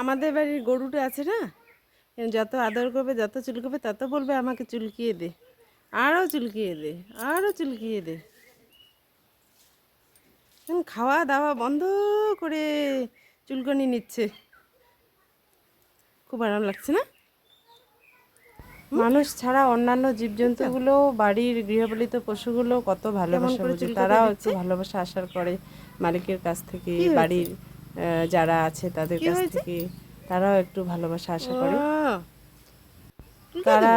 আমাদের বাড়ির গরুটা আছে না, যত আদর করবে, যত চুলকাবে, তত বলবে আমাকে চুলকিয়ে দে, আরও চুলকিয়ে দে, আরও চুলকিয়ে দে। খাওয়া দাওয়া বন্ধ করে চুলকানি নিচ্ছে। খুব আরাম লাগছে না? মানুষ ছাড়া অন্যান্য জীবজন্তুগুলো, বাড়ির গৃহপালিত পশুগুলো কত ভালোবাসা বোঝে। তারাও একটু ভালোবাসা আশা করে মালিকের কাছ থেকে, বাড়ির যারা আছে তাদের কাছ থেকে তারাও একটু ভালোবাসা আশা করে। তারা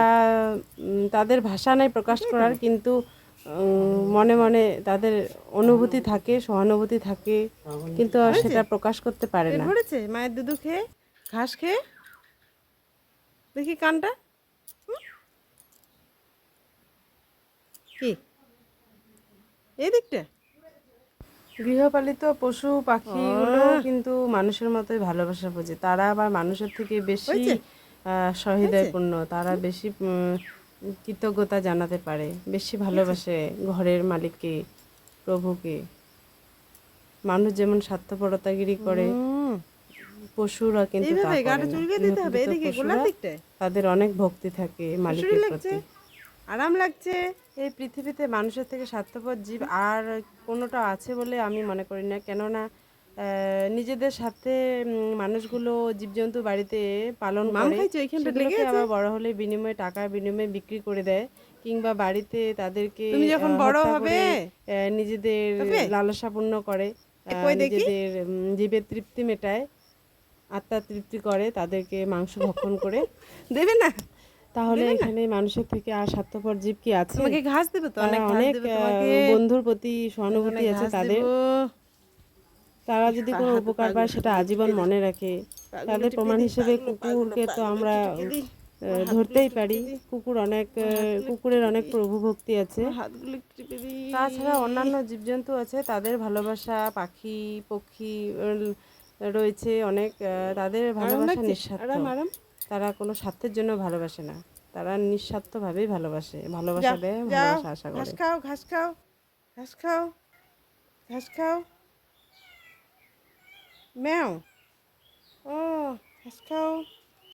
তাদের ভাষা নেই প্রকাশ করার, কিন্তু মনে মনে তাদের অনুভূতি থাকে, সহানুভূতি থাকে, কিন্তু সেটা প্রকাশ করতে পারে না। ভরেছে মায়ের দুধ খেয়ে, ঘাস খেয়ে। দেখি কানটা কি এই দিকটা। গৃহপালিত পশু পাখিগুলো কিন্তু মানুষের মতোই ভালোবাসা বোঝে। তারা আবার মানুষের থেকে বেশি সহৃদয়পূর্ণ, তারা বেশি কৃতজ্ঞতা জানাতে পারে, বেশি ভালোবাসে ঘরের মালিককে, প্রভুকে। মানুষ যেমন স্বার্থপরতাগিরি করে, পশুরা কিন্তু তা করে না। গৃহপালিত পশুরা, তাদের অনেক ভক্তি থাকে মালিকের প্রতি। আরাম লাগছে। এই পৃথিবীতে মানুষের থেকে স্বার্থপর জীব আর কোনোটা আছে বলে আমি মনে করি না। কেননা নিজেদের সাথে মানুষগুলো জীবজন্তু বাড়িতে পালন করে, সেগুলোকে আবার বড় হলে বিনিময়ে, টাকার বিনিময়ে বিক্রি করে দেয়, কিংবা বাড়িতে তাদেরকে যখন বড় হবে নিজেদের লালসা পূর্ণ করে, নিজেদের জীবের তৃপ্তি মেটায়, আত্মার তৃপ্তি করে, তাদেরকে মাংস ভক্ষণ করে দেবে না। তাহলে এখানে মানুষের থেকে আর স্বার্থপর জীব কি আছে? তোমাকে ঘাস দেবে তো, অনেক বন্ধুর প্রতি সহানুভূতি আছে তাদের। তারা যদি কোনো উপকার পায় সেটা আজীবন মনে রাখে। তাদের প্রমাণ হিসেবে কুকুরকে তো আমরা ধরতেই পারি। কুকুরের অনেক প্রভু ভক্তি আছে। তাছাড়া অন্যান্য জীবজন্তু আছে, তাদের ভালোবাসা, পাখি পক্ষী রয়েছে অনেক, তাদের ভালোবাসা নিঃস্বার্থ। তারা কোনো স্বার্থের জন্য ভালোবাসে না, তারা নিঃস্বার্থভাবেই ভালোবাসে, ভালোবাসা দেয়, ভালোবাসা আশা করে। ঘাস খাও, ঘাস খাও, ঘাস খাও, ঘাস খাও, ম্যাও। ও ঘাস খাও।